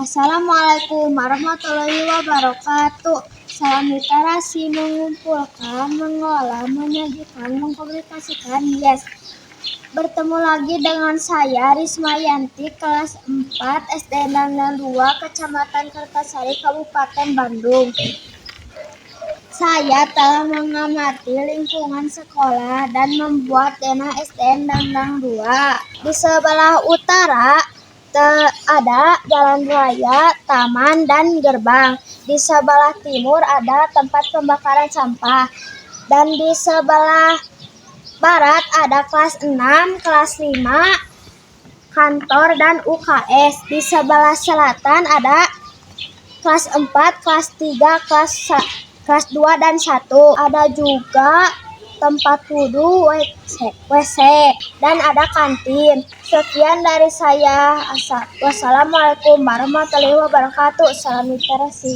Assalamualaikum warahmatullahi wabarakatuh. Salam literasi mengumpulkan, mengolah, menyajikan, mengkomunikasikan. Yes. Bertemu lagi dengan saya Rismayanti, kelas 4 SD Negeri 2, Kecamatan Kertasari, Kabupaten Bandung. Saya telah mengamati lingkungan sekolah dan membuat denah SDN Dandang 2. Di sebelah utara ada jalan raya, taman, dan gerbang. Di sebelah timur ada tempat pembakaran sampah. Dan di sebelah barat ada kelas 6, kelas 5, kantor, dan UKS. Di sebelah selatan ada kelas 4, kelas 3, kelas 2, dan 1. Ada juga tempat wudhu, WC, dan ada kantin. Sekian dari saya. Wassalamualaikum warahmatullahi wabarakatuh. Salam literasi.